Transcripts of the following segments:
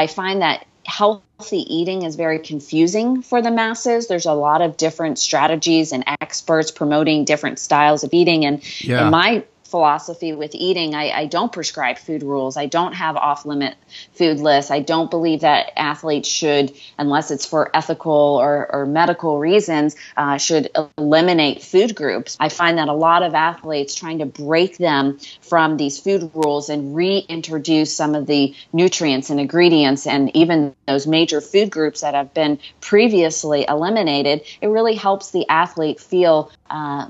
I find that healthy eating is very confusing for the masses. There's a lot of different strategies and experts promoting different styles of eating. And in my philosophy with eating, I don't prescribe food rules. I don't have off-limit food lists. I don't believe that athletes should, unless it's for ethical or medical reasons, should eliminate food groups. I find that a lot of athletes trying to break them from these food rules and reintroduce some of the nutrients and ingredients and even those major food groups that have been previously eliminated, it really helps the athlete feel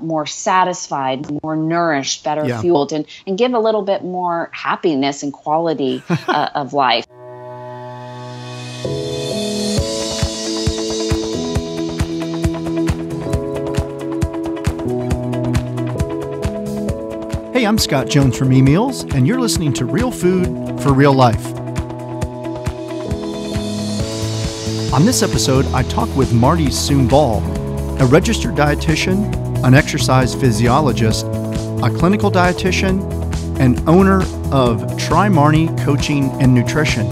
more satisfied, more nourished, better fueled, and give a little bit more happiness and quality of life. Hey, I'm Scott Jones from eMeals, and you're listening to Real Food for Real Life. On this episode, I talk with Marni Sumbal, a registered dietitian, an exercise physiologist, a clinical dietitian, and owner of Trimarni Coaching and Nutrition.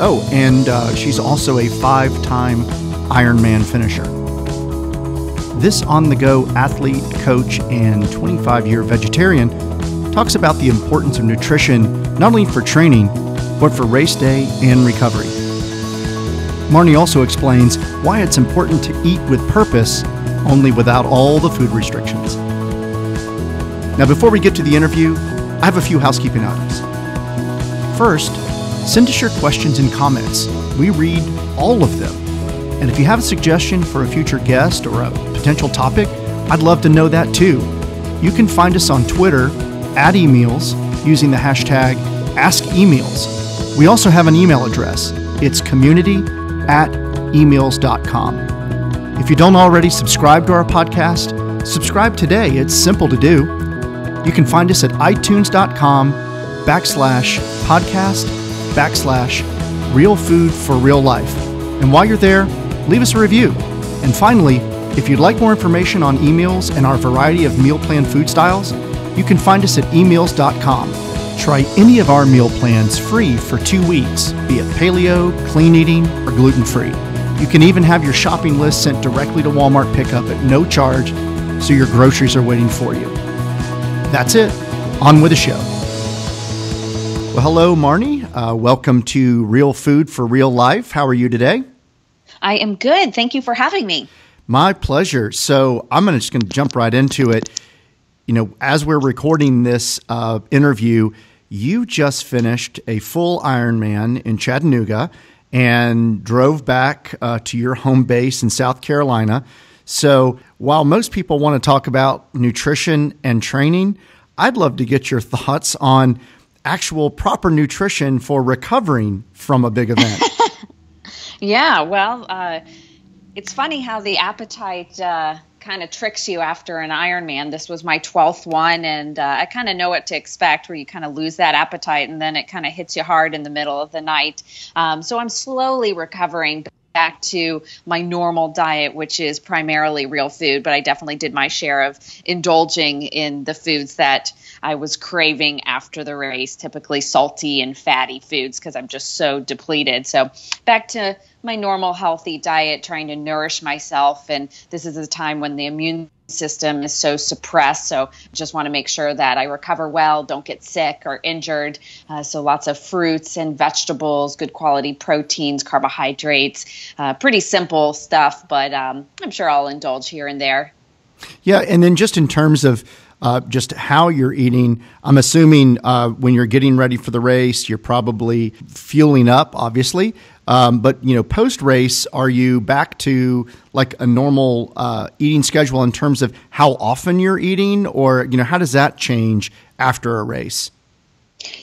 Oh, and she's also a 5-time Ironman finisher. This on-the-go athlete, coach, and 25-year vegetarian talks about the importance of nutrition not only for training, but for race day and recovery. Marni also explains why it's important to eat with purpose, only without all the food restrictions. Now, before we get to the interview, I have a few housekeeping items. First, send us your questions and comments. We read all of them. And if you have a suggestion for a future guest or a potential topic, I'd love to know that too. You can find us on Twitter at eMeals using the hashtag AskEMeals. We also have an email address. It's community@emeals.com. If you don't already subscribe to our podcast, subscribe today. It's simple to do. You can find us at itunes.com/podcast/Real Food for Real Life. And while you're there, leave us a review. And finally, if you'd like more information on eMeals and our variety of meal plan food styles, you can find us at eMeals.com. Try any of our meal plans free for 2 weeks, be it paleo, clean eating, or gluten-free. You can even have your shopping list sent directly to Walmart pickup at no charge, so your groceries are waiting for you. That's it. On with the show. Well, hello, Marni. Welcome to Real Food for Real Life. How are you today? I am good. Thank you for having me. My pleasure. So I'm just going to jump right into it. You know, as we're recording this interview, you just finished a full Ironman in Chattanooga and drove back to your home base in South Carolina. So while most people want to talk about nutrition and training, I'd love to get your thoughts on actual proper nutrition for recovering from a big event. Yeah, well, it's funny how the appetite kind of tricks you after an Ironman. This was my 12th one, and I kind of know what to expect, where you kind of lose that appetite, and then it kind of hits you hard in the middle of the night. So I'm slowly recovering back to my normal diet, which is primarily real food, but I definitely did my share of indulging in the foods that I was craving after the race, typically salty and fatty foods, because I'm just so depleted. So back to my normal healthy diet, trying to nourish myself. And this is a time when the immune system is so suppressed. So just want to make sure that I recover well, don't get sick or injured. So lots of fruits and vegetables, good quality proteins, carbohydrates, pretty simple stuff, but I'm sure I'll indulge here and there. Yeah. And then just in terms of just how you're eating, I'm assuming when you're getting ready for the race, you're probably fueling up, obviously. But, you know, post-race, are you back to like a normal eating schedule in terms of how often you're eating, or, you know, how does that change after a race?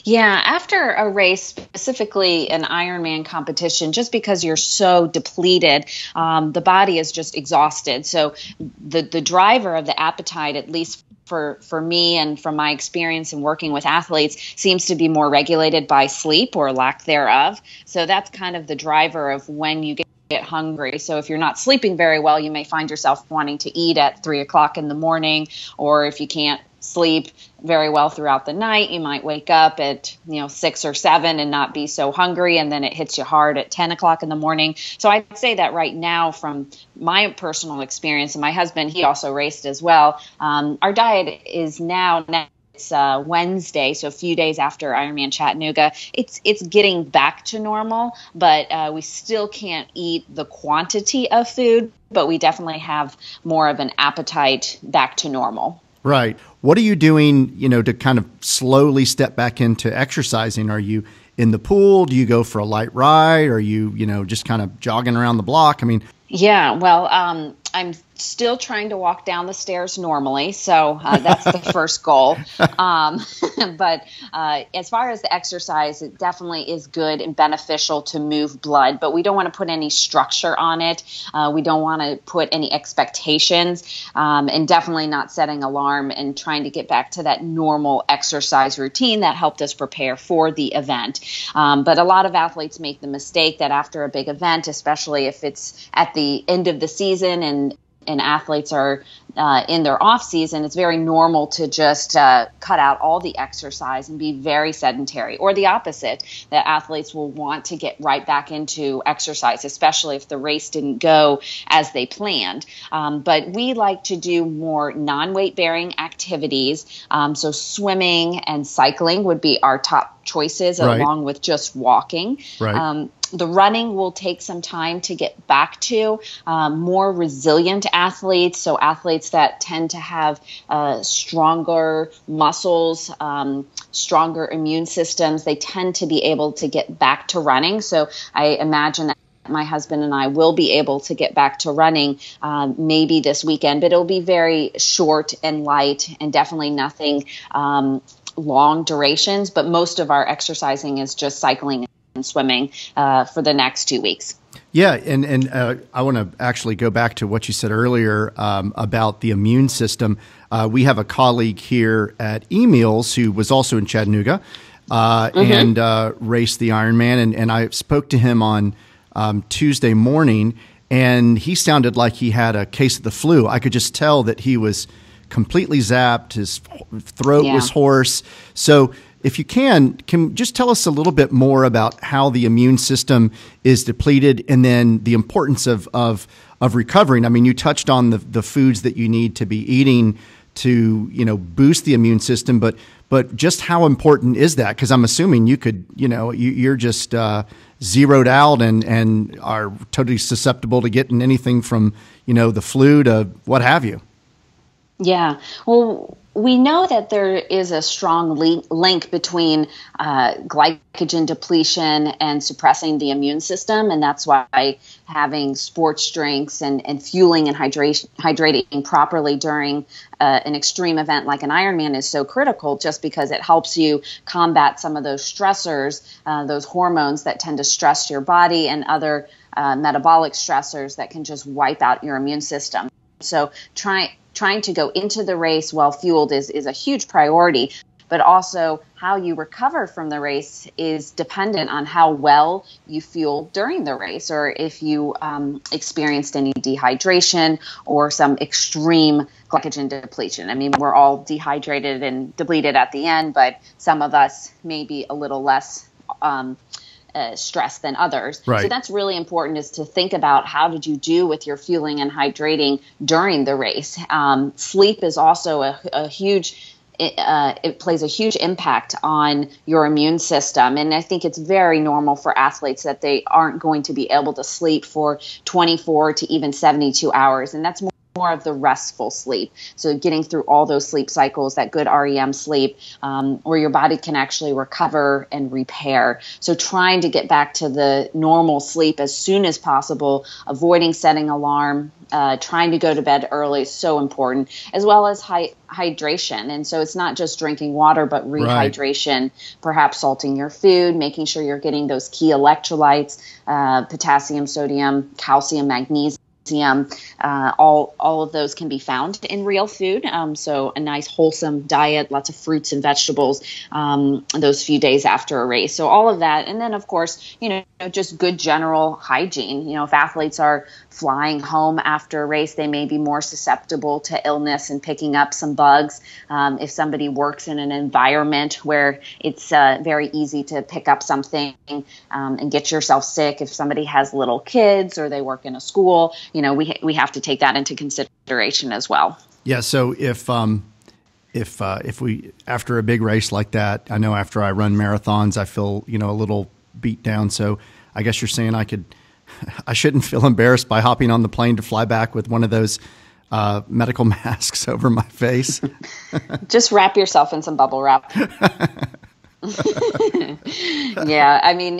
Yeah, after a race, specifically an Ironman competition, just because you're so depleted, the body is just exhausted. So the driver of the appetite, at least for me and from my experience in working with athletes, seems to be more regulated by sleep or lack thereof. So that's kind of the driver of when you get hungry. So if you're not sleeping very well, you may find yourself wanting to eat at 3 o'clock in the morning, or if you can't sleep very well throughout the night. You might wake up at 6 or 7 and not be so hungry, and then it hits you hard at 10 o'clock in the morning. So I'd say that right now, from my personal experience, and my husband, he also raced as well, our diet is now it's Wednesday, so a few days after Ironman Chattanooga. It's getting back to normal, but we still can't eat the quantity of food, but we definitely have more of an appetite back to normal. Right. What are you doing, to kind of slowly step back into exercising? Are you in the pool? Do you go for a light ride? Are you, just kind of jogging around the block? Yeah, well, I'm still trying to walk down the stairs normally, so that's the first goal. But as far as the exercise, it definitely is good and beneficial to move blood, but we don't want to put any structure on it. We don't want to put any expectations, and definitely not setting alarm and trying to get back to that normal exercise routine that helped us prepare for the event. But a lot of athletes make the mistake that after a big event, especially if it's at the end of the season and athletes are in their off season, it's very normal to just cut out all the exercise and be very sedentary. Or the opposite, that athletes will want to get right back into exercise, especially if the race didn't go as they planned. But we like to do more non-weight bearing activities. So swimming and cycling would be our top choices, right, along with just walking. Right. The running will take some time to get back to. More resilient athletes, so athletes that tend to have stronger muscles, stronger immune systems, they tend to be able to get back to running. So I imagine that my husband and I will be able to get back to running maybe this weekend, but it'll be very short and light and definitely nothing long durations. But most of our exercising is just cycling and swimming for the next 2 weeks. Yeah, and I want to actually go back to what you said earlier about the immune system. We have a colleague here at eMeals who was also in Chattanooga and raced the Ironman, and I spoke to him on Tuesday morning, and he sounded like he had a case of the flu. I could just tell that he was completely zapped. His throat was hoarse. So if you can just tell us a little bit more about how the immune system is depleted and then the importance of recovering. I mean, you touched on the foods that you need to be eating to, boost the immune system, but just how important is that? Because I'm assuming you could, you're just zeroed out and are totally susceptible to getting anything from, the flu to what have you. Yeah. Well, we know that there is a strong link between glycogen depletion and suppressing the immune system, and that's why having sports drinks and fueling and hydrating properly during an extreme event like an Ironman is so critical, just because it helps you combat some of those stressors, those hormones that tend to stress your body, and other metabolic stressors that can just wipe out your immune system. So trying to go into the race well fueled is a huge priority, but also how you recover from the race is dependent on how well you fuel during the race, or if you experienced any dehydration or some extreme glycogen depletion. I mean, we're all dehydrated and depleted at the end, but some of us may be a little less stress than others. Right. So that's really important, is to think about how did you do with your fueling and hydrating during the race. Sleep is also a huge it plays a huge impact on your immune system. And I think it's very normal for athletes that they aren't going to be able to sleep for 24 to even 72 hours. And that's more of the restful sleep. So getting through all those sleep cycles, that good REM sleep, where your body can actually recover and repair. So trying to get back to the normal sleep as soon as possible, avoiding setting alarm, trying to go to bed early is so important, as well as hydration. And so it's not just drinking water, but rehydration, right. Perhaps salting your food, making sure you're getting those key electrolytes, potassium, sodium, calcium, magnesium. all of those can be found in real food. So a nice wholesome diet, lots of fruits and vegetables, those few days after a race. So all of that. And then of course, just good general hygiene. If athletes are flying home after a race, they may be more susceptible to illness and picking up some bugs. If somebody works in an environment where it's very easy to pick up something and get yourself sick, if somebody has little kids or they work in a school, we have to take that into consideration as well. Yeah. So if we, after a big race like that, I know after I run marathons, I feel, a little beat down. So I guess you're saying I shouldn't feel embarrassed by hopping on the plane to fly back with one of those medical masks over my face. Just wrap yourself in some bubble wrap. Yeah. I mean,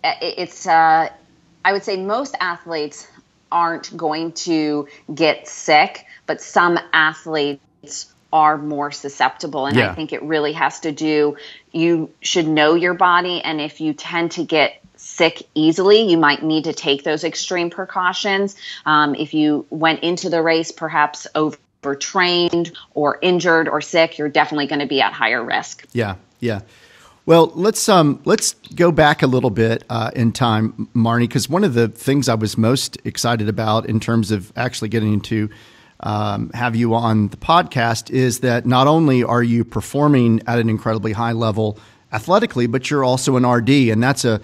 I would say most athletes aren't going to get sick, but some athletes are more susceptible. And I think it really has to do, you should know your body. And if you tend to get sick easily, you might need to take those extreme precautions. If you went into the race perhaps overtrained or injured or sick, you're definitely going to be at higher risk. Yeah. Yeah. Well, let's go back a little bit in time, Marni, because one of the things I was most excited about in terms of actually getting to have you on the podcast is that not only are you performing at an incredibly high level athletically, but you're also an RD, and that's a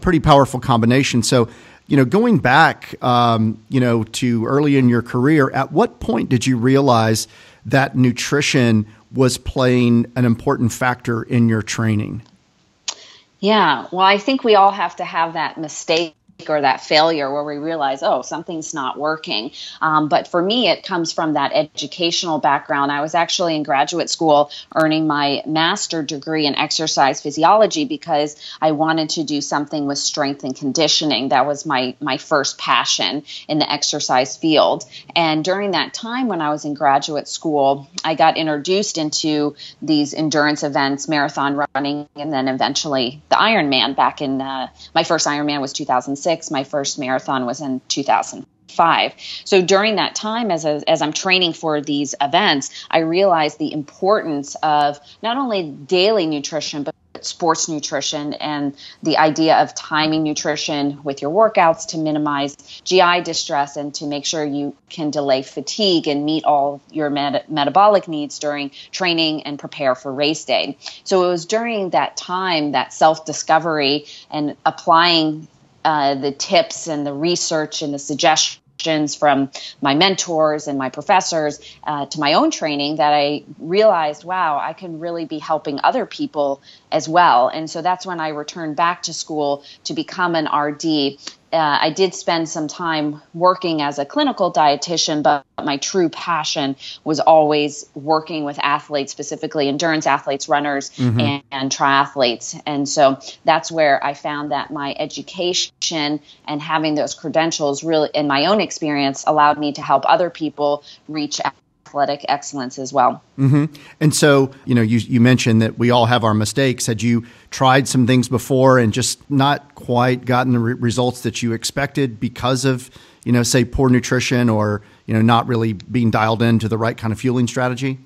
pretty powerful combination. So, going back, to early in your career, at what point did you realize that nutrition was playing an important factor in your training? Yeah, well, I think we all have to have that mistake or that failure where we realize, something's not working. But for me, it comes from that educational background. I was actually in graduate school earning my master's degree in exercise physiology because I wanted to do something with strength and conditioning. That was my first passion in the exercise field. And during that time when I was in graduate school, I got introduced into these endurance events, marathon running, and then eventually the Ironman back in, my first Ironman was 2006. My first marathon was in 2005. So during that time, as I'm training for these events, I realized the importance of not only daily nutrition, but sports nutrition and the idea of timing nutrition with your workouts to minimize GI distress and to make sure you can delay fatigue and meet all your metabolic needs during training and prepare for race day. So it was during that time, that self-discovery and applying the tips and the research and the suggestions from my mentors and my professors to my own training that I realized, wow, I can really be helping other people as well. And so that's when I returned back to school to become an RD. I did spend some time working as a clinical dietitian, but my true passion was always working with athletes, specifically endurance athletes, runners, and triathletes. And so that's where I found that my education and having those credentials really, in my own experience, allowed me to help other people reach athletic excellence as well. And so, you mentioned that we all have our mistakes. Had you tried some things before and just not quite gotten the results that you expected because of, say poor nutrition or, not really being dialed into the right kind of fueling strategy?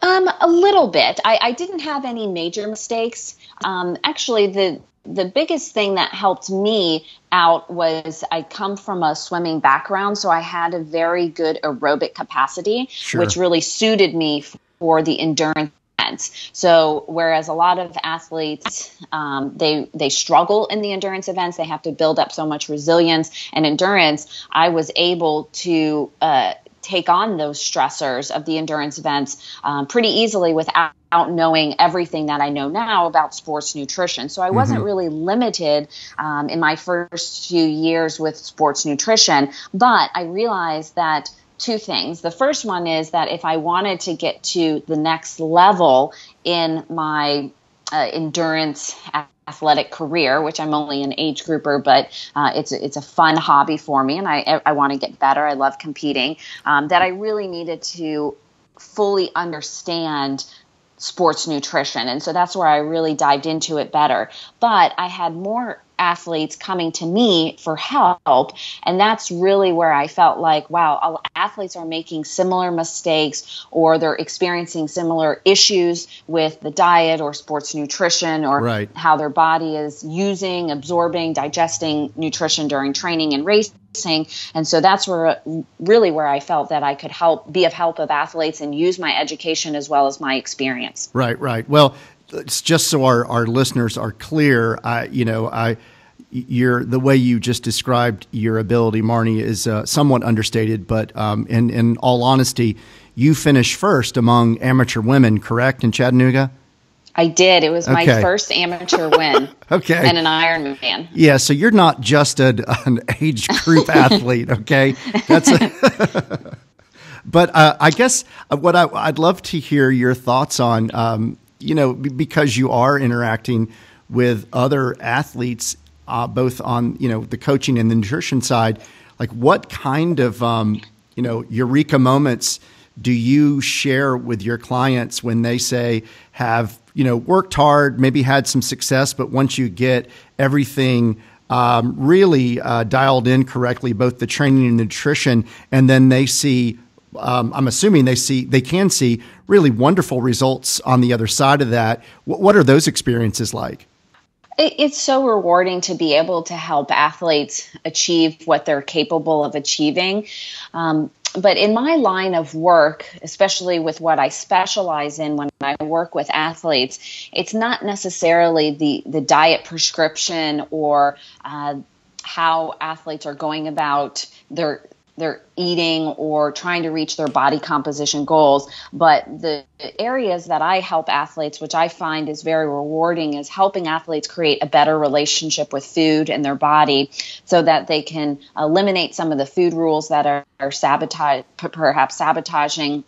A little bit. I didn't have any major mistakes. Actually, the biggest thing that helped me out was I come from a swimming background, so I had a very good aerobic capacity, which really suited me for the endurance events. So whereas a lot of athletes, they struggle in the endurance events, they have to build up so much resilience and endurance, I was able to take on those stressors of the endurance events pretty easily without knowing everything that I know now about sports nutrition. So I wasn't really limited in my first few years with sports nutrition, but I realized that two things. The first one is that if I wanted to get to the next level in my endurance athletic career, which I'm only an age grouper, but it's a fun hobby for me, and I want to get better. I love competing. That I really needed to fully understand sports nutrition, and so that's where I really dived into it better. But I had more athletes coming to me for help. And that's really where I felt like, wow, athletes are making similar mistakes, or they're experiencing similar issues with the diet or sports nutrition, or how their body is using, absorbing, digesting nutrition during training and racing. And so that's where I felt that I could be of help of athletes and use my education as well as my experience. Right. Well, it's just so our listeners are clear, the way you just described your ability, Marni, is somewhat understated, but in all honesty, you finished first among amateur women, correct, in Chattanooga? I did. It was my first amateur win. And an Ironman. Yeah, so you're not just an age group athlete, okay? But I guess what I'd love to hear your thoughts on, because you are interacting with other athletes, both on, the coaching and the nutrition side, like what kind of, eureka moments do you share with your clients when they say have, worked hard, maybe had some success, but once you get everything really dialed in correctly, both the training and nutrition, and then they see, I'm assuming they can see really wonderful results on the other side of that. What are those experiences like? It's so rewarding to be able to help athletes achieve what they're capable of achieving. But in my line of work, especially with what I specialize in when I work with athletes, it's not necessarily the diet prescription or how athletes are going about their eating or trying to reach their body composition goals. But the areas that I help athletes, which I find is very rewarding, is helping athletes create a better relationship with food and their body so that they can eliminate some of the food rules that are perhaps sabotaging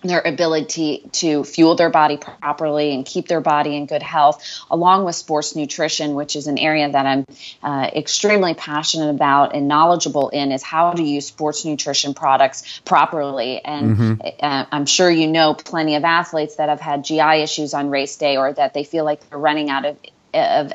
their ability to fuel their body properly and keep their body in good health, along with sports nutrition, which is an area that I'm extremely passionate about and knowledgeable in, is how to use sports nutrition products properly. And I'm sure you know plenty of athletes that have had GI issues on race day, or that they feel like they're running out of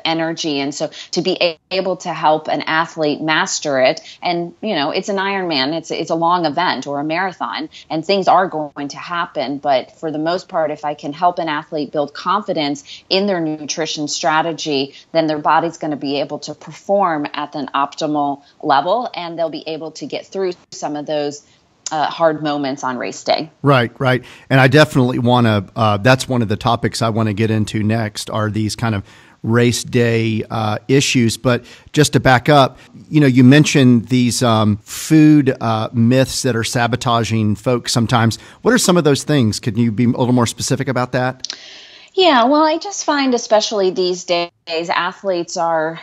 energy. And so to be able to help an athlete master it, and it's an Ironman, it's a long event or a marathon, and things are going to happen. But for the most part, if I can help an athlete build confidence in their nutrition strategy, then their body's going to be able to perform at an optimal level, and they'll be able to get through some of those hard moments on race day. Right. And I definitely want to, that's one of the topics I want to get into next, are these kind of race day issues. But just to back up, you mentioned these food myths that are sabotaging folks sometimes. What are some of those things? Could you be a little more specific about that? Yeah, well, I just find, especially these days, athletes are,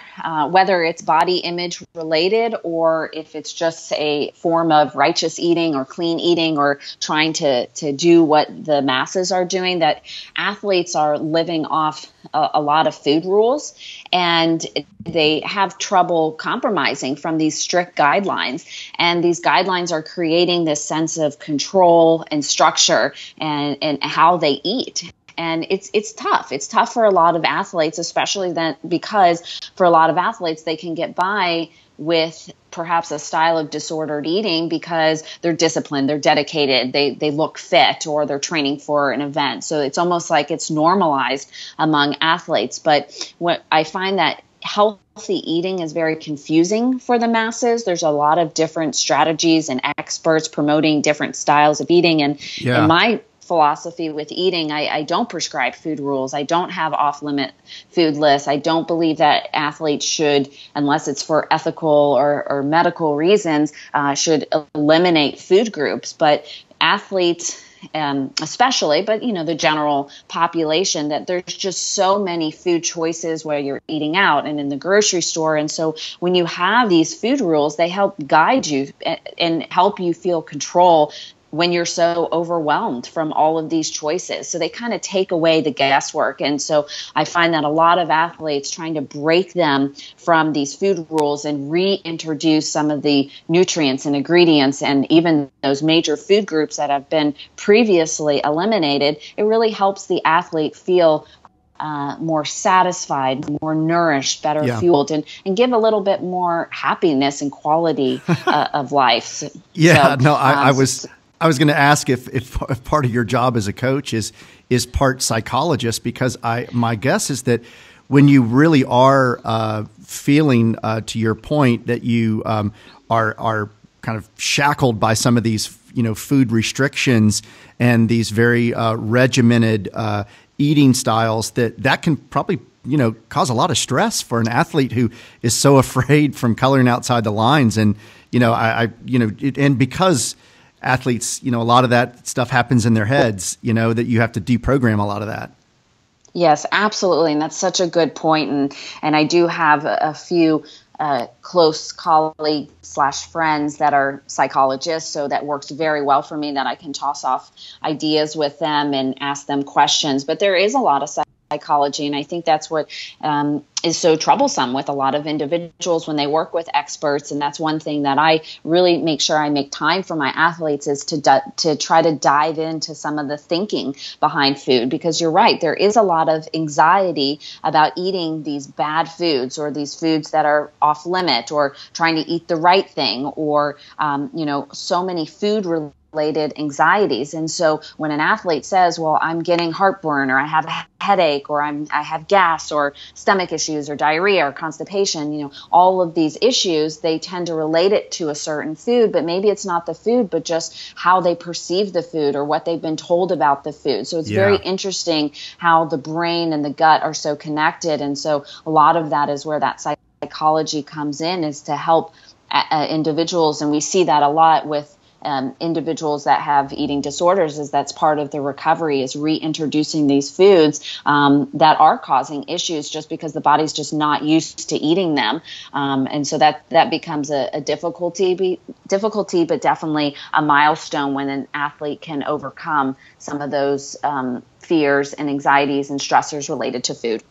whether it's body image related or if it's just a form of righteous eating or clean eating or trying to do what the masses are doing, that athletes are living off a lot of food rules, and they have trouble compromising from these strict guidelines. And these guidelines are creating this sense of control and structure and how they eat. And it's tough. It's tough for a lot of athletes, especially then, because for a lot of athletes, they can get by with perhaps a style of disordered eating because they're disciplined, they're dedicated, they look fit, or they're training for an event. So it's almost like it's normalized among athletes. But what I find that healthy eating is very confusing for the masses. There's a lot of different strategies and experts promoting different styles of eating. And in my philosophy with eating, I don't prescribe food rules. I don't have off-limit food lists. I don't believe that athletes should, unless it's for ethical or medical reasons, should eliminate food groups. But athletes, especially, but the general population, that there's just so many food choices where you're eating out and in the grocery store. And so when you have these food rules, they help guide you and help you feel control when you're so overwhelmed from all of these choices. So they kind of take away the guesswork. And so I find that a lot of athletes trying to break them from these food rules and reintroduce some of the nutrients and ingredients and even those major food groups that have been previously eliminated, it really helps the athlete feel more satisfied, more nourished, better fueled, and give a little bit more happiness and quality of life. I was going to ask if part of your job as a coach is part psychologist, because my guess is that when you really are feeling, to your point, that you are kind of shackled by some of these food restrictions and these very regimented eating styles, that can probably cause a lot of stress for an athlete who is so afraid from coloring outside the lines. And and because athletes, a lot of that stuff happens in their heads, that you have to deprogram a lot of that. Yes, absolutely. And that's such a good point. And I do have a few close colleagues / friends that are psychologists. So that works very well for me, that I can toss off ideas with them and ask them questions. But there is a lot of psychology. And I think that's what is so troublesome with a lot of individuals when they work with experts. And that's one thing that I really make sure I make time for my athletes, is to try to dive into some of the thinking behind food. Because you're right, there is a lot of anxiety about eating these bad foods, or these foods that are off limit, or trying to eat the right thing, or, so many food related anxieties. And so when an athlete says, well, I'm getting heartburn, or I have a headache, or I have gas, or stomach issues, or diarrhea, or constipation, all of these issues, they tend to relate it to a certain food, but maybe it's not the food, but just how they perceive the food, or what they've been told about the food. So it's very interesting how the brain and the gut are so connected. And so a lot of that is where that psychology comes in, is to help individuals. And we see that a lot with individuals that have eating disorders, is that's part of the recovery, is reintroducing these foods that are causing issues just because the body's just not used to eating them. And so that becomes a difficulty, but definitely a milestone when an athlete can overcome some of those fears and anxieties and stressors related to food.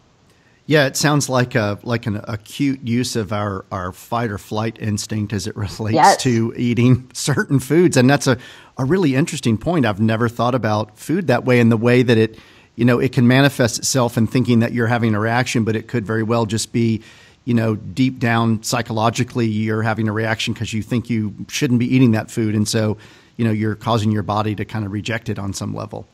Yeah, it sounds like an acute use of our fight or flight instinct as it relates to eating certain foods. And that's a really interesting point. I've never thought about food that way, in the way that it can manifest itself in thinking that you're having a reaction, but it could very well just be, deep down psychologically, you're having a reaction because you think you shouldn't be eating that food. And so, you're causing your body to kind of reject it on some level.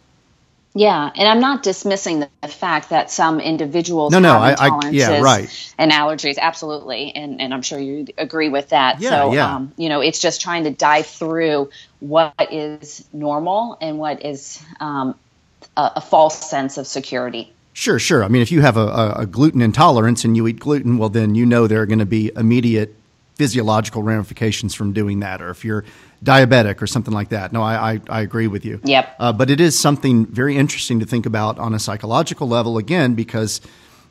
Yeah, and I'm not dismissing the fact that some individuals have intolerances and allergies, absolutely, and I'm sure you agree with that. It's just trying to dive through what is normal and what is a false sense of security. Sure. I mean, if you have a gluten intolerance and you eat gluten, well, then there are going to be immediate physiological ramifications from doing that, or if you're diabetic or something like that. No, I agree with you. Yep. But it is something very interesting to think about on a psychological level, again, because,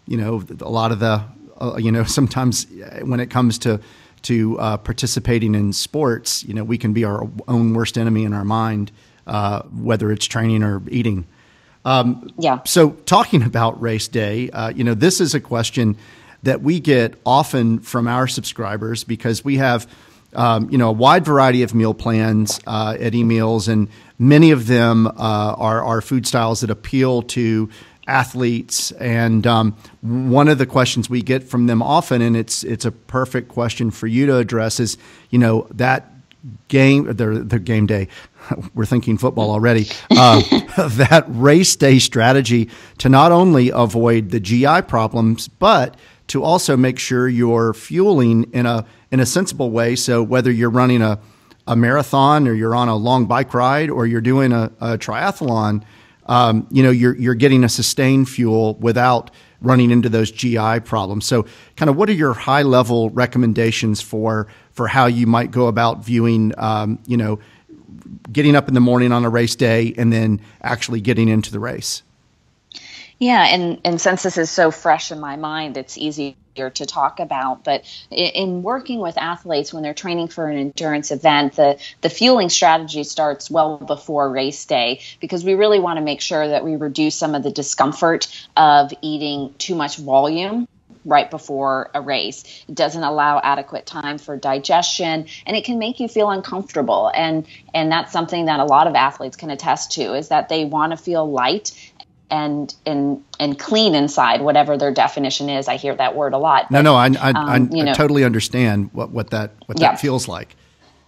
a lot of the, sometimes when it comes to participating in sports, we can be our own worst enemy in our mind, whether it's training or eating. So talking about race day, this is a question that we get often from our subscribers, because we have a wide variety of meal plans at eMeals, and many of them are food styles that appeal to athletes. And one of the questions we get from them often, and it's a perfect question for you to address, is that the game day. We're thinking football already. That race day strategy to not only avoid the GI problems, but to also make sure you're fueling in a sensible way. So whether you're running a marathon, or you're on a long bike ride, or you're doing a triathlon, you're getting a sustained fuel without running into those GI problems. So kind of what are your high level recommendations for how you might go about viewing, getting up in the morning on a race day and then actually getting into the race? Yeah, and since this is so fresh in my mind, it's easier to talk about. But in working with athletes when they're training for an endurance event, the fueling strategy starts well before race day, because we really want to make sure that we reduce some of the discomfort of eating too much volume right before a race. It doesn't allow adequate time for digestion, and it can make you feel uncomfortable. And that's something that a lot of athletes can attest to, is that they want to feel light and clean inside, whatever their definition is. I hear that word a lot. But, I totally understand what that feels like.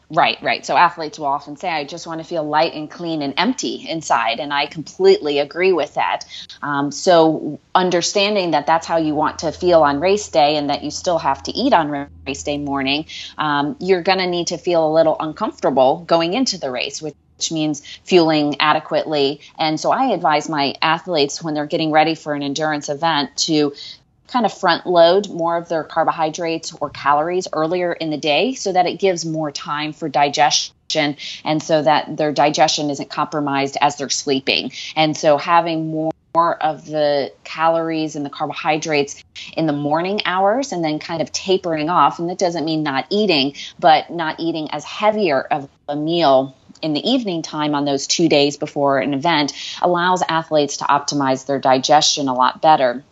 Right. So athletes will often say, I just want to feel light and clean and empty inside. And I completely agree with that. So understanding that that's how you want to feel on race day and that you still have to eat on race day morning, you're going to need to feel a little uncomfortable going into the race, which means fueling adequately. And so I advise my athletes when they're getting ready for an endurance event to kind of front load more of their carbohydrates or calories earlier in the day so that it gives more time for digestion and so that their digestion isn't compromised as they're sleeping. And so having more of the calories and the carbohydrates in the morning hours and then kind of tapering off. And that doesn't mean not eating, but not eating as heavier of a meal in the evening time on those 2 days before an event allows athletes to optimize their digestion a lot better.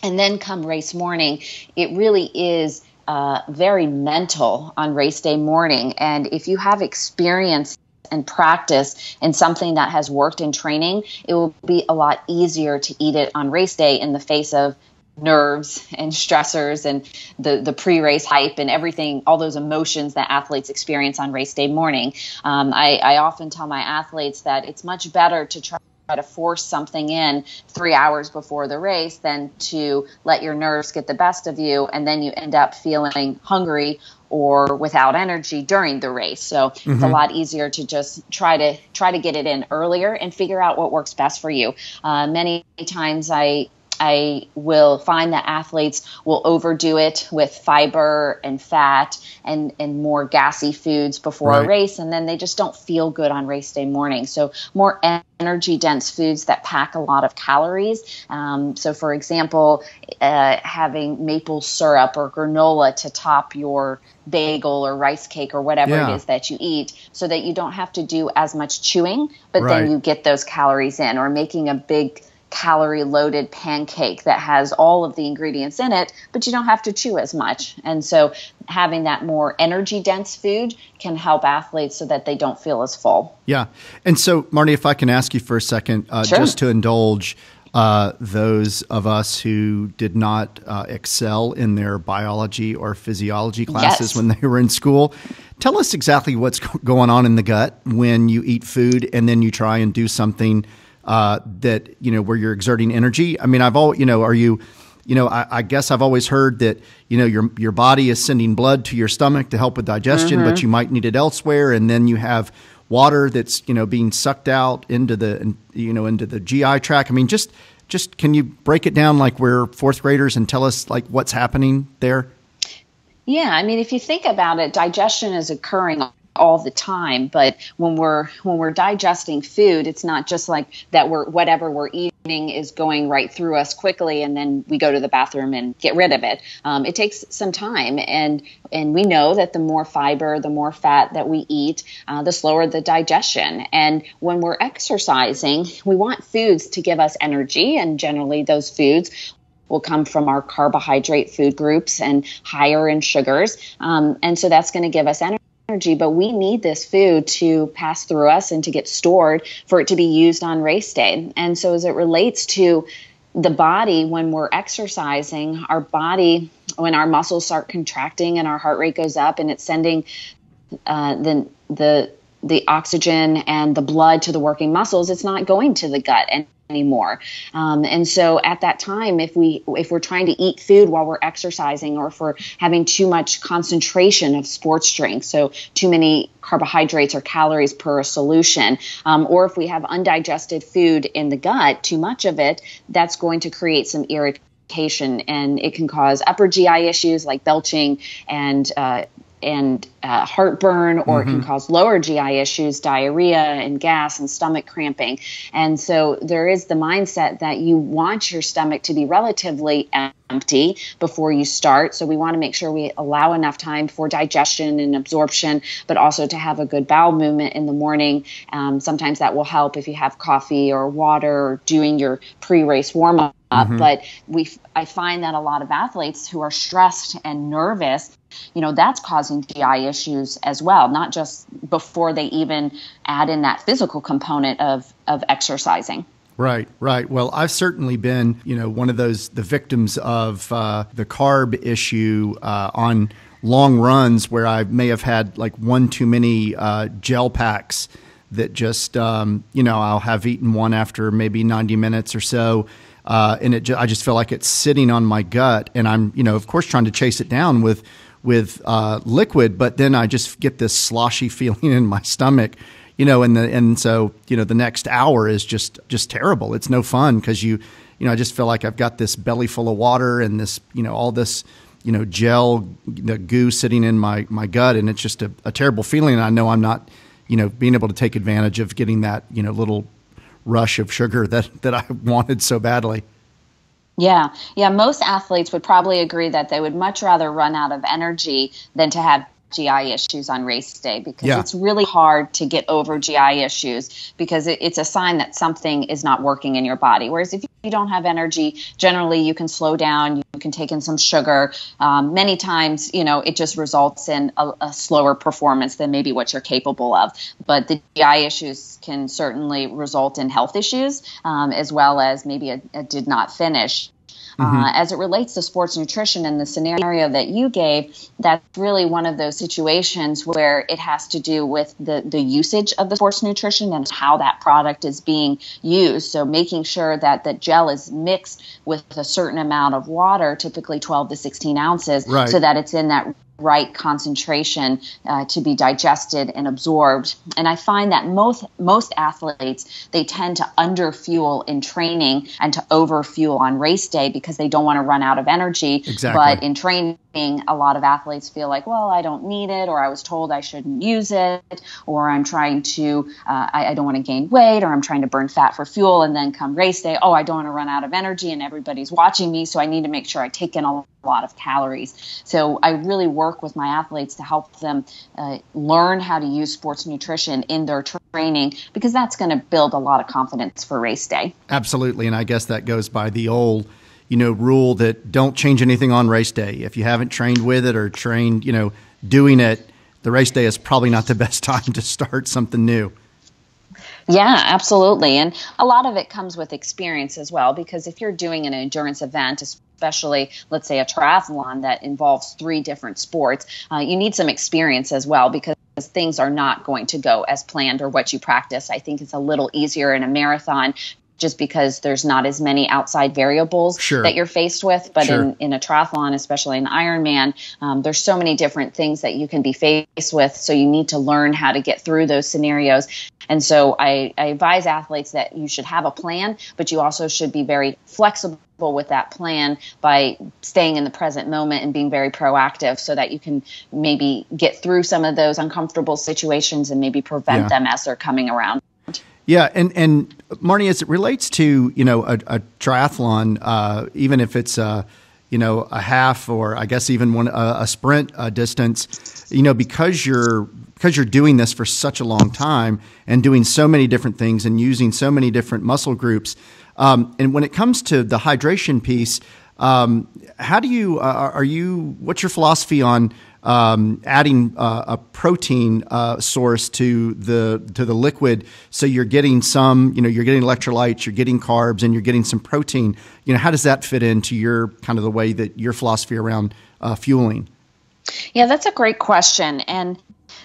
And then come race morning, it really is very mental on race day morning. And if you have experience and practice in something that has worked in training, it will be a lot easier to eat it on race day in the face of nerves and stressors and the pre-race hype and everything, all those emotions that athletes experience on race day morning. I often tell my athletes that it's much better to try to force something in 3 hours before the race than to let your nerves get the best of you and then you end up feeling hungry or without energy during the race. So it's a lot easier to just try to get it in earlier and figure out what works best for you. Many times I will find that athletes will overdo it with fiber and fat and more gassy foods before a race, and then they just don't feel good on race day morning. So more energy-dense foods that pack a lot of calories. So, for example, having maple syrup or granola to top your bagel or rice cake or whatever it is that you eat so that you don't have to do as much chewing, but then you get those calories in, or making a big calorie-loaded pancake that has all of the ingredients in it, but you don't have to chew as much. And so having that more energy-dense food can help athletes so that they don't feel as full. Yeah. And so, Marni, if I can ask you for a second, just to indulge those of us who did not excel in their biology or physiology classes when they were in school, tell us exactly what's going on in the gut when you eat food and then you try and do something that, where you're exerting energy. I mean, I guess I've always heard that, your body is sending blood to your stomach to help with digestion, but you might need it elsewhere. And then you have water that's, being sucked out into the GI tract. I mean, just can you break it down like we're fourth graders and tell us like what's happening there? Yeah. I mean, if you think about it, digestion is occurring all the time, but when we're digesting food, it's not just like that whatever we're eating is going right through us quickly and then we go to the bathroom and get rid of it. It takes some time, and we know that the more fiber, the more fat that we eat, the slower the digestion. And when we're exercising, we want foods to give us energy, and generally those foods will come from our carbohydrate food groups and higher in sugars. And so that's going to give us energy, but we need this food to pass through us and to get stored for it to be used on race day. And so as it relates to the body, when we're exercising, our body, when our muscles start contracting and our heart rate goes up and it's sending the oxygen and the blood to the working muscles, it's not going to the gut anymore. And so at that time, if we're trying to eat food while we're exercising, or if we're having too much concentration of sports drink, so too many carbohydrates or calories per solution, or if we have undigested food in the gut, too much of it, that's going to create some irritation, and it can cause upper GI issues like belching and heartburn, or it can cause lower GI issues, diarrhea and gas and stomach cramping. And so there is the mindset that you want your stomach to be relatively empty before you start. So we want to make sure we allow enough time for digestion and absorption, but also to have a good bowel movement in the morning. Sometimes that will help if you have coffee or water or doing your pre-race warm-up. But I find that a lot of athletes who are stressed and nervous, that's causing GI issues as well, not just before they even add in that physical component of exercising. Right, right. Well, I've certainly been, one of the victims of the carb issue on long runs where I may have had like one too many gel packs that just, I'll have eaten one after maybe 90 minutes or so. And I just feel like it's sitting on my gut, and I'm, of course, trying to chase it down with liquid, but then I just get this sloshy feeling in my stomach. So the next hour is just terrible. It's no fun because I just feel like I've got this belly full of water and this, all this, gel, goo sitting in my gut. And it's just a terrible feeling. And I know I'm not, being able to take advantage of getting that, little rush of sugar that I wanted so badly. Yeah. Most athletes would probably agree that they would much rather run out of energy than to have GI issues on race day, because it's really hard to get over GI issues because it's a sign that something is not working in your body. Whereas if you don't have energy, generally you can slow down, you can take in some sugar. Many times, it just results in a slower performance than maybe what you're capable of. But the GI issues can certainly result in health issues, as well as maybe a did not finish. As it relates to sports nutrition and the scenario that you gave, that's really one of those situations where it has to do with the usage of the sports nutrition and how that product is being used. So making sure that the gel is mixed with a certain amount of water, typically 12 to 16 ounces, right, so that it's in that right concentration to be digested and absorbed. And I find that most athletes, they tend to underfuel in training and to overfuel on race day because they don't want to run out of energy. Exactly. But in training, a lot of athletes feel like, well, I don't need it, or I was told I shouldn't use it, or I'm trying to, I don't want to gain weight, or I'm trying to burn fat for fuel. And then come race day, I don't want to run out of energy and everybody's watching me, so I need to make sure I take in a lot of calories. So I really work with my athletes to help them learn how to use sports nutrition in their training, because that's going to build a lot of confidence for race day. Absolutely. And I guess that goes by the old, rule that don't change anything on race day. If you haven't trained with it or trained, doing it, the race day is probably not the best time to start something new. Yeah, absolutely. And a lot of it comes with experience as well, because if you're doing an endurance event, especially, let's say, a triathlon that involves 3 different sports, you need some experience as well, because things are not going to go as planned or what you practice. I think it's a little easier in a marathon just because there's not as many outside variables that you're faced with. But in a triathlon, especially an Ironman, there's so many different things that you can be faced with. So you need to learn how to get through those scenarios. And so I advise athletes that you should have a plan, but you also should be very flexible with that plan by staying in the present moment and being very proactive, so that you can maybe get through some of those uncomfortable situations and maybe prevent them as they're coming around. Yeah, and Marni, as it relates to a triathlon, even if it's a half, or I guess even a sprint distance, because you're doing this for such a long time and doing so many different things and using so many different muscle groups, and when it comes to the hydration piece, how do you what's your philosophy on adding a protein source to the liquid, so you're getting some, you're getting electrolytes, you're getting carbs, and you're getting some protein? How does that fit into your kind of the way that your philosophy around fueling? Yeah, that's a great question. And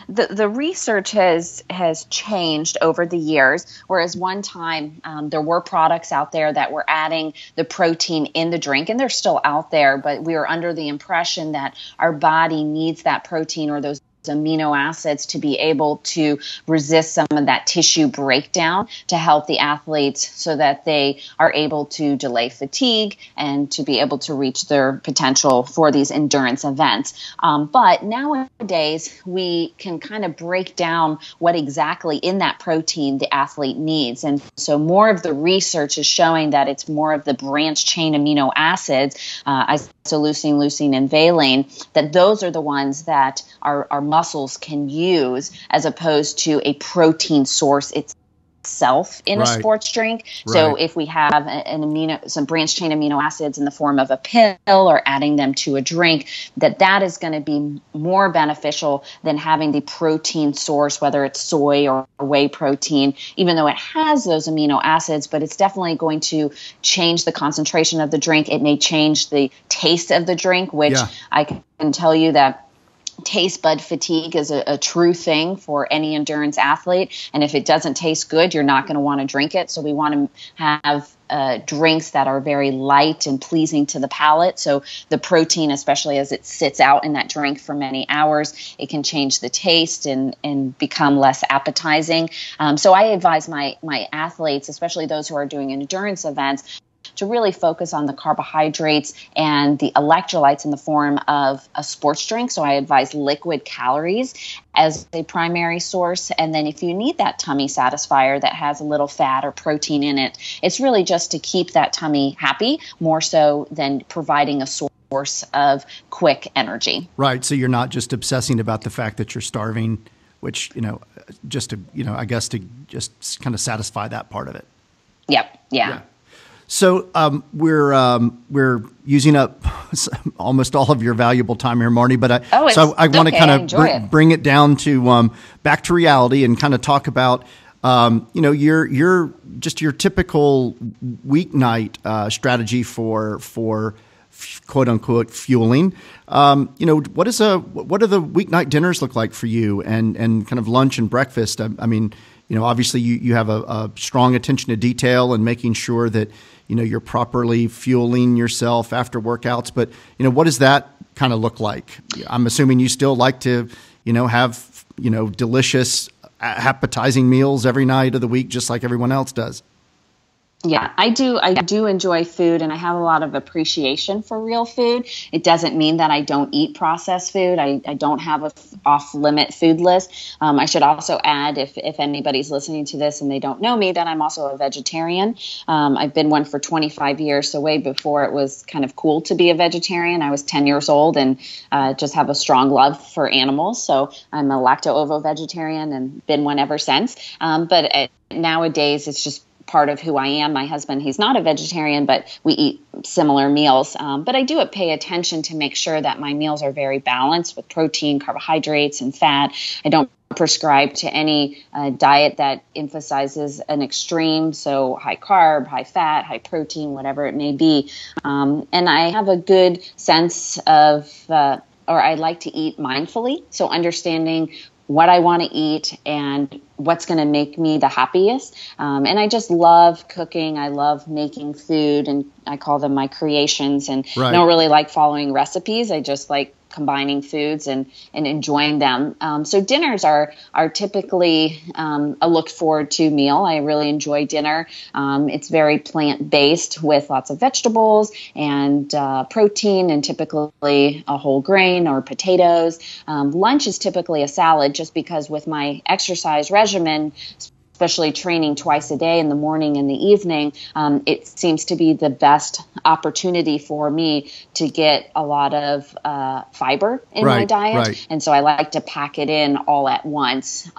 the research has changed over the years, whereas one time there were products out there that were adding the protein in the drink, and they're still out there, but we were under the impression that our body needs that protein or those amino acids to be able to resist some of that tissue breakdown to help the athletes so that they are able to delay fatigue and to be able to reach their potential for these endurance events. But nowadays, we can kind of break down what exactly in that protein the athlete needs. And so more of the research is showing that it's more of the branched chain amino acids, isoleucine, leucine, and valine, that those are the ones that our muscles can use, as opposed to a protein source itself. itself in a sports drink. So if we have some branched chain amino acids in the form of a pill or adding them to a drink, that is going to be more beneficial than having the protein source, whether it's soy or whey protein, even though it has those amino acids, but it's definitely going to change the concentration of the drink. It may change the taste of the drink, which I can tell you that taste bud fatigue is a true thing for any endurance athlete. And if it doesn't taste good, you're not going to want to drink it. So we want to have drinks that are very light and pleasing to the palate. So the protein, especially as it sits out in that drink for many hours, it can change the taste and become less appetizing. So I advise my athletes, especially those who are doing endurance events, to really focus on the carbohydrates and the electrolytes in the form of a sports drink. So I advise liquid calories as a primary source. And then if you need that tummy satisfier that has a little fat or protein in it, it's really just to keep that tummy happy, more so than providing a source of quick energy. Right. So you're not just obsessing about the fact that you're starving, which, just to, I guess to just kind of satisfy that part of it. Yep. Yeah. So we're using up almost all of your valuable time here, Marni. But I want to kind of bring it down to back to reality and kind of talk about your typical weeknight strategy for quote unquote fueling. What do the weeknight dinners look like for you, and kind of lunch and breakfast? I mean, obviously you have a strong attention to detail and making sure that you're properly fueling yourself after workouts. But what does that kind of look like? I'm assuming you still like to have delicious, appetizing meals every night of the week, just like everyone else does. Yeah, I do enjoy food, and I have a lot of appreciation for real food. It doesn't mean that I don't eat processed food. I don't have a off-limit food list. I should also add, if anybody's listening to this and they don't know me, that I'm also a vegetarian. I've been one for 25 years, so way before it was kind of cool to be a vegetarian. I was 10 years old and just have a strong love for animals. So I'm a lacto-ovo vegetarian and been one ever since. But nowadays, it's just part of who I am. My husband, he's not a vegetarian, but we eat similar meals. But I do pay attention to make sure that my meals are very balanced with protein, carbohydrates, and fat. I don't prescribe to any diet that emphasizes an extreme, so high carb, high fat, high protein, whatever it may be. And I have a good sense of, or I like to eat mindfully, so understanding what I want to eat and what's going to make me the happiest. And I just love cooking. I love making food, and I call them my creations. And I don't really like following recipes. I just like combining foods and enjoying them. So dinners are typically a look forward to meal. I really enjoy dinner. It's very plant-based with lots of vegetables and protein, and typically a whole grain or potatoes. Lunch is typically a salad, just because with my exercise regimen, especially training twice a day in the morning and the evening, it seems to be the best opportunity for me to get a lot of fiber in my diet. And so I like to pack it in all at once.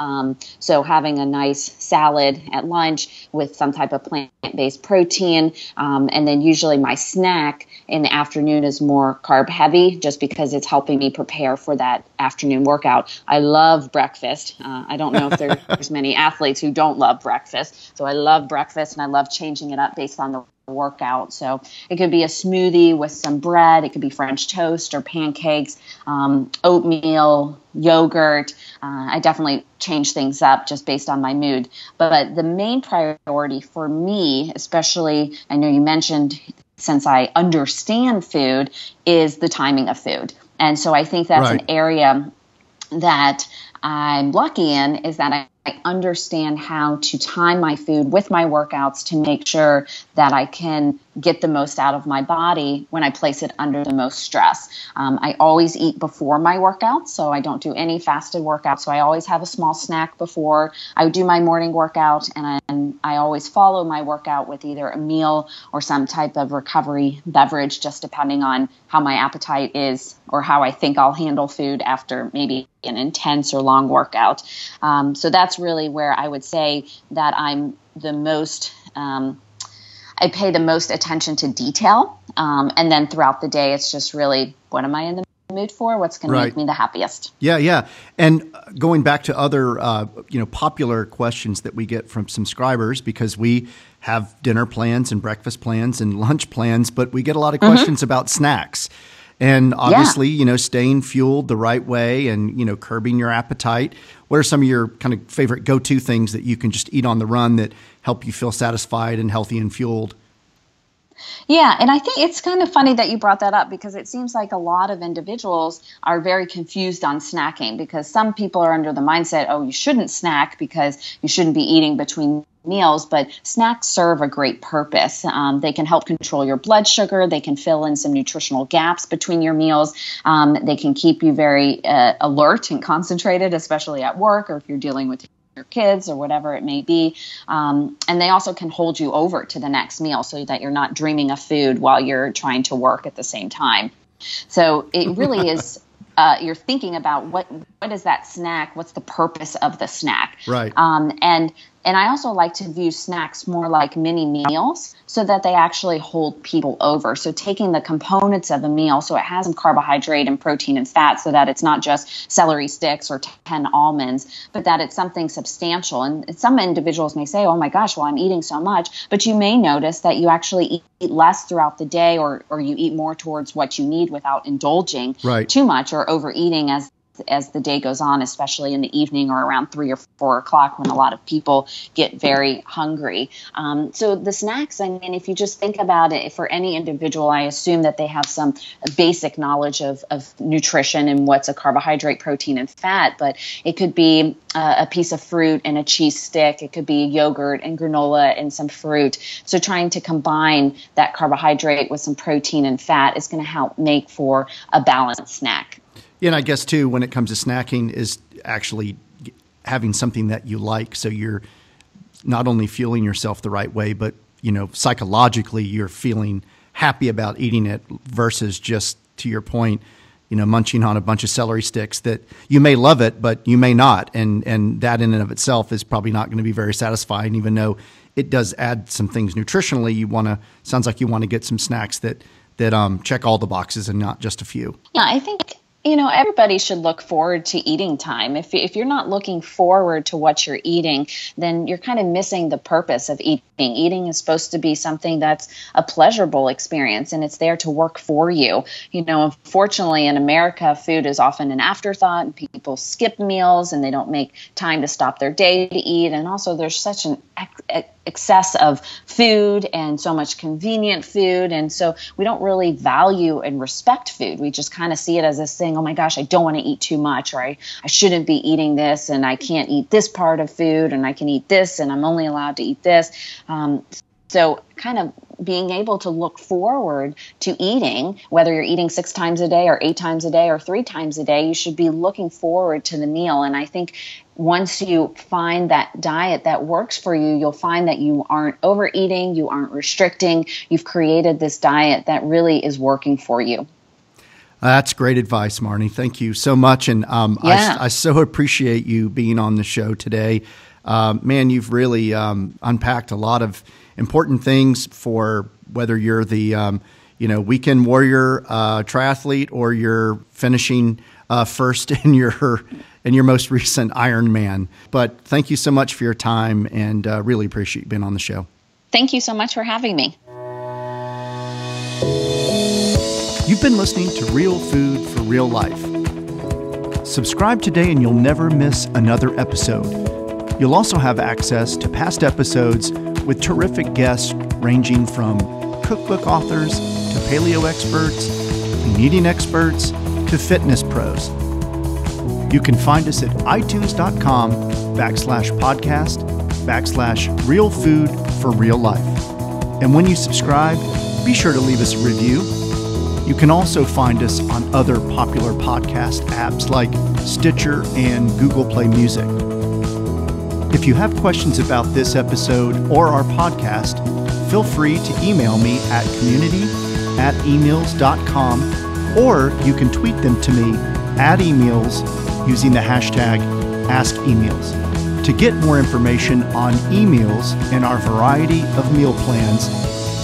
So having a nice salad at lunch with some type of plant-based protein, and then usually my snack in the afternoon is more carb heavy, just because it's helping me prepare for that afternoon workout. I love breakfast. I don't know if there's many athletes who don't love breakfast. So I love breakfast, and I love changing it up based on the workout. So it could be a smoothie with some bread. It could be French toast or pancakes, oatmeal, yogurt. I definitely change things up just based on my mood. But the main priority for me, especially, I know you mentioned, since I understand food, is the timing of food. And so I think that's an area that I'm lucky in, is that I understand how to time my food with my workouts to make sure that I can get the most out of my body when I place it under the most stress. I always eat before my workouts, so I don't do any fasted workouts. So I always have a small snack before I do my morning workout, and I always follow my workout with either a meal or some type of recovery beverage, just depending on how my appetite is or how I think I'll handle food after maybe an intense or long workout. So that's really where I would say that I'm the most, I pay the most attention to detail. And then throughout the day, it's just really, what am I in the mood for? What's going to make me the happiest? Yeah. And going back to other, popular questions that we get from subscribers, because we have dinner plans and breakfast plans and lunch plans, but we get a lot of questions about snacks. And obviously, staying fueled the right way and, curbing your appetite. What are some of your kind of favorite go-to things that you can just eat on the run that help you feel satisfied and healthy and fueled? Yeah, and I think it's kind of funny that you brought that up, because it seems like a lot of individuals are very confused on snacking, because some people are under the mindset, oh, you shouldn't snack because you shouldn't be eating between meals, but snacks serve a great purpose. They can help control your blood sugar. They can fill in some nutritional gaps between your meals. They can keep you very alert and concentrated, especially at work or if you're dealing with your kids or whatever it may be. And they also can hold you over to the next meal so that you're not dreaming of food while you're trying to work at the same time. So it really is, you're thinking about what is that snack? What's the purpose of the snack? Right. And I also like to view snacks more like mini meals so that they actually hold people over. So taking the components of a meal, so it has some carbohydrate and protein and fat, so that it's not just celery sticks or 10 almonds, but that it's something substantial. And some individuals may say, oh my gosh, well, I'm eating so much, but you may notice that you actually eat less throughout the day, or you eat more towards what you need without indulging too much or overeating as the day goes on, especially in the evening or around 3 or 4 o'clock when a lot of people get very hungry. So the snacks, I mean, if you just think about it, for any individual, I assume that they have some basic knowledge of nutrition and what's a carbohydrate, protein, and fat, but it could be a piece of fruit and a cheese stick. It could be yogurt and granola and some fruit. So trying to combine that carbohydrate with some protein and fat is going to help make for a balanced snack. Yeah, and I guess, too, when it comes to snacking, is actually having something that you like. So you're not only fueling yourself the right way, but, psychologically you're feeling happy about eating it versus just, to your point, munching on a bunch of celery sticks that you may love it, but you may not. And that in and of itself is probably not going to be very satisfying, even though it does add some things nutritionally. Sounds like you want to get some snacks that check all the boxes and not just a few. Yeah, I think everybody should look forward to eating time. If you're not looking forward to what you're eating, then you're kind of missing the purpose of eating. Eating is supposed to be something that's a pleasurable experience, and it's there to work for you. Unfortunately, in America, food is often an afterthought, and people skip meals, and they don't make time to stop their day to eat. And also, there's such an excess of food and so much convenient food, and so we don't really value and respect food. We just kind of see it as this thing, oh my gosh, I don't want to eat too much, or I shouldn't be eating this, and I can't eat this part of food, and I can eat this, and I'm only allowed to eat this. So kind of being able to look forward to eating, whether you're eating 6 times a day or 8 times a day or 3 times a day, you should be looking forward to the meal. And I think once you find that diet that works for you, you'll find that you aren't overeating, you aren't restricting, you've created this diet that really is working for you. That's great advice, Marni. Thank you so much. And I so appreciate you being on the show today. Man, you've really unpacked a lot of important things for whether you're the weekend warrior triathlete, or you're finishing first in your most recent Ironman. But thank you so much for your time, and really appreciate you being on the show. Thank you so much for having me. You've been listening to Real Food for Real Life. Subscribe today and you'll never miss another episode. You'll also have access to past episodes with terrific guests ranging from cookbook authors to paleo experts, clean eating experts to fitness pros. You can find us at itunes.com/podcast/Real Food for Real Life. And when you subscribe, be sure to leave us a review. You can also find us on other popular podcast apps like Stitcher and Google Play Music. If you have questions about this episode or our podcast, feel free to email me at community@eMeals.com, or you can tweet them to me at eMeals using the hashtag AskEMeals. To get more information on eMeals and our variety of meal plans,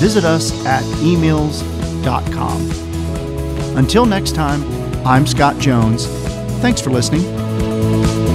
visit us at eMeals&nbsp.com. Until next time, I'm Scott Jones. Thanks for listening.